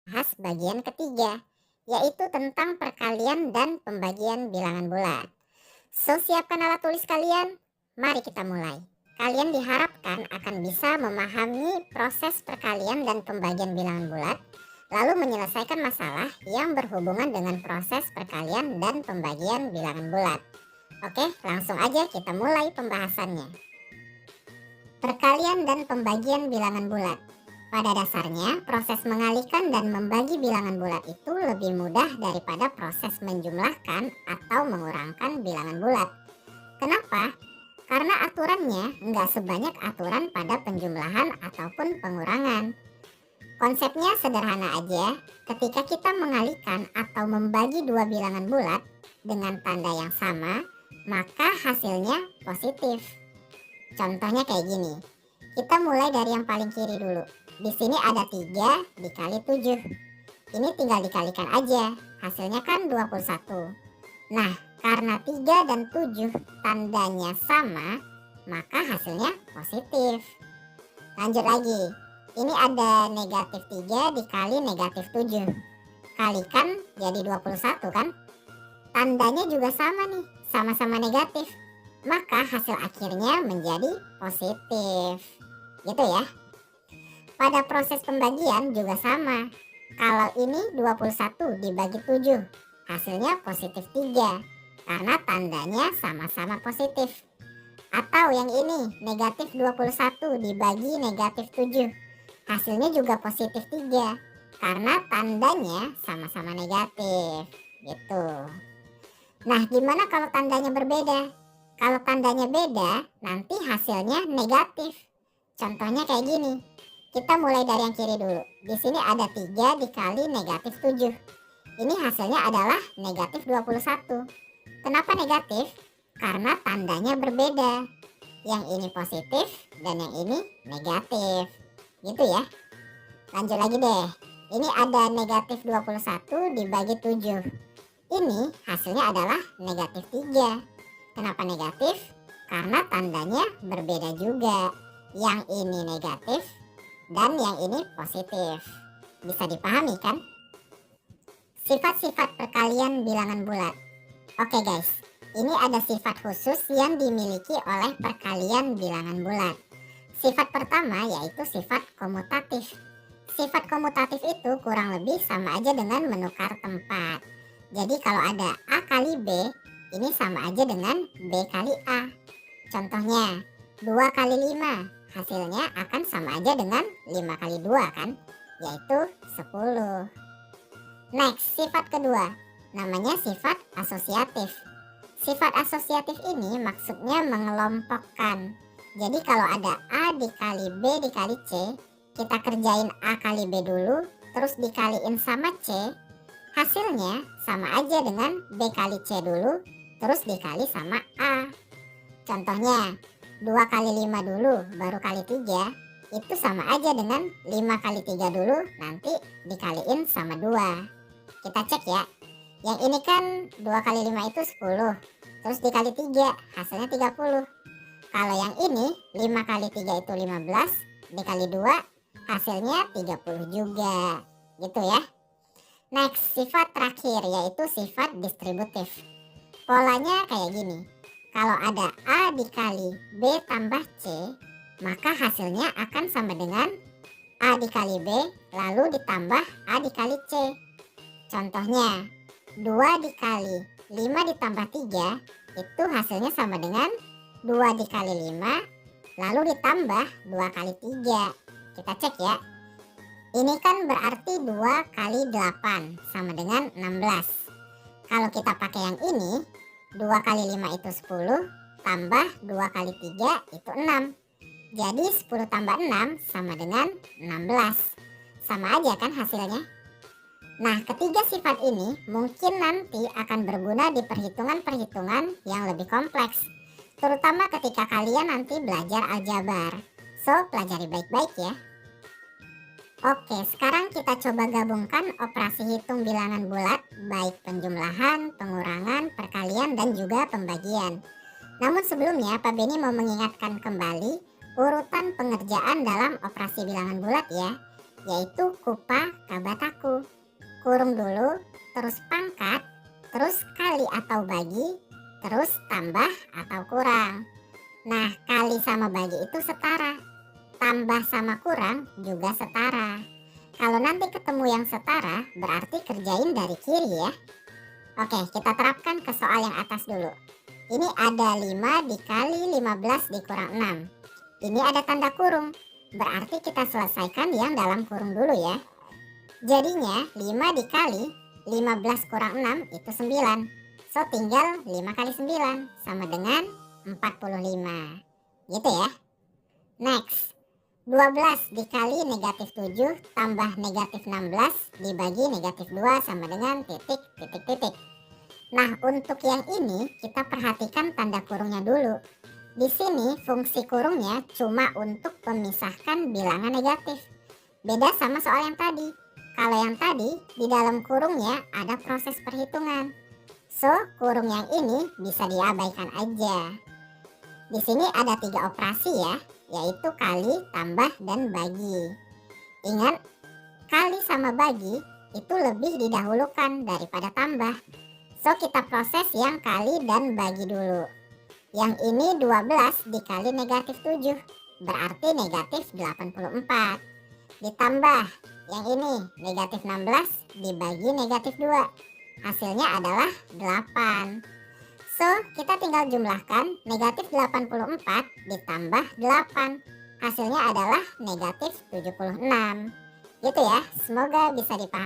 bahas bagian ketiga, yaitu tentang perkalian dan pembagian bilangan bulat. So, siapkan alat tulis kalian. Mari kita mulai. Kalian diharapkan akan bisa memahami proses perkalian dan pembagian bilangan bulat, lalu menyelesaikan masalah yang berhubungan dengan proses perkalian dan pembagian bilangan bulat. Oke, langsung aja kita mulai pembahasannya. Perkalian dan pembagian bilangan bulat. Pada dasarnya, proses mengalihkan dan membagi bilangan bulat itu lebih mudah daripada proses menjumlahkan atau mengurangkan bilangan bulat. Kenapa? Karena aturannya nggak sebanyak aturan pada penjumlahan ataupun pengurangan. Konsepnya sederhana aja, ketika kita mengalihkan atau membagi dua bilangan bulat dengan tanda yang sama, maka hasilnya positif. Contohnya kayak gini, kita mulai dari yang paling kiri dulu. Di sini ada 3 dikali 7. Ini tinggal dikalikan aja, hasilnya kan 21. Nah, karena 3 dan 7 tandanya sama, maka hasilnya positif. Lanjut lagi, ini ada negatif 3 dikali negatif 7. Kalikan jadi 21 kan? Tandanya juga sama nih, sama-sama negatif. Maka hasil akhirnya menjadi positif. Gitu ya. Pada proses pembagian juga sama. Kalau ini 21 dibagi 7, hasilnya positif 3 karena tandanya sama-sama positif. Atau yang ini negatif 21 dibagi negatif 7, hasilnya juga positif 3 karena tandanya sama-sama negatif. Gitu. Nah, gimana kalau tandanya berbeda? Kalau tandanya beda, nanti hasilnya negatif. Contohnya kayak gini. Kita mulai dari yang kiri dulu. Di sini ada 3 dikali negatif 7. Ini hasilnya adalah negatif 21. Kenapa negatif? Karena tandanya berbeda. Yang ini positif dan yang ini negatif. Gitu ya. Lanjut lagi deh. Ini ada negatif 21 dibagi 7. Ini hasilnya adalah negatif 3. Kenapa negatif? Karena tandanya berbeda juga. Yang ini negatif dan yang ini positif. Bisa dipahami kan? Sifat-sifat perkalian bilangan bulat. Oke guys, ini ada sifat khusus yang dimiliki oleh perkalian bilangan bulat. Sifat pertama yaitu sifat komutatif. Sifat komutatif itu kurang lebih sama aja dengan menukar tempat. Jadi kalau ada A kali B, ini sama aja dengan B kali A. Contohnya, 2 kali 5, hasilnya akan sama aja dengan 5 kali 2 kan, yaitu 10. Next, sifat kedua, namanya sifat asosiatif. Sifat asosiatif ini maksudnya mengelompokkan. Jadi kalau ada A dikali B dikali C, kita kerjain A kali B dulu, terus dikaliin sama C, hasilnya sama aja dengan B kali C dulu, terus dikali sama A. Contohnya, 2 kali 5 dulu baru kali 3, itu sama aja dengan 5 kali 3 dulu nanti dikaliin sama 2. Kita cek ya. Yang ini kan 2 kali 5 itu 10, terus dikali 3 hasilnya 30. Kalau yang ini 5 kali 3 itu 15, dikali 2 hasilnya 30 juga. Gitu ya. Next, sifat terakhir yaitu sifat distributif. Polanya kayak gini. Kalau ada A dikali B tambah C, maka hasilnya akan sama dengan A dikali B lalu ditambah A dikali C. Contohnya, 2 dikali 5 ditambah 3, itu hasilnya sama dengan 2 dikali 5 lalu ditambah 2 kali 3. Kita cek ya. Ini kan berarti 2 kali 8 sama dengan 16. Kalau kita pakai yang ini, 2 kali 5 itu 10, tambah 2 kali 3 itu 6. Jadi 10 tambah 6 sama dengan 16. Sama aja kan hasilnya? Nah, ketiga sifat ini mungkin nanti akan berguna di perhitungan-perhitungan yang lebih kompleks. Terutama ketika kalian nanti belajar aljabar. So, pelajari baik-baik ya. Oke, sekarang kita coba gabungkan operasi hitung bilangan bulat, baik penjumlahan, pengurangan, perkalian, dan juga pembagian. Namun sebelumnya, Pak Beni mau mengingatkan kembali urutan pengerjaan dalam operasi bilangan bulat ya, yaitu kupa kabataku. kurung dulu, terus pangkat, terus kali atau bagi, terus tambah atau kurang. Nah, kali sama bagi itu setara, tambah sama kurang juga setara. Kalau nanti ketemu yang setara, berarti kerjain dari kiri ya. Oke, kita terapkan ke soal yang atas dulu. Ini ada 5 dikali 15 dikurang 6. Ini ada tanda kurung, berarti kita selesaikan yang dalam kurung dulu ya. Jadinya 5 dikali 15 kurang 6 itu 9. So tinggal 5 kali 9 sama dengan 45. Gitu ya. Next, 12 dikali negatif 7 tambah negatif 16 dibagi negatif 2 sama dengan titik, titik, titik. Nah, untuk yang ini kita perhatikan tanda kurungnya dulu. Di sini fungsi kurungnya cuma untuk memisahkan bilangan negatif. Beda sama soal yang tadi. Kalau yang tadi di dalam kurungnya ada proses perhitungan. So, kurung yang ini bisa diabaikan aja. Di sini ada 3 operasi ya, yaitu kali, tambah, dan bagi. Ingat, kali sama bagi itu lebih didahulukan daripada tambah. So, kita proses yang kali dan bagi dulu. Yang ini 12 dikali negatif 7, berarti negatif 84. Ditambah yang ini negatif 16 dibagi negatif 2, hasilnya adalah 8. So, kita tinggal jumlahkan negatif 84 ditambah 8. Hasilnya adalah negatif 76. Gitu ya, semoga bisa dipahami.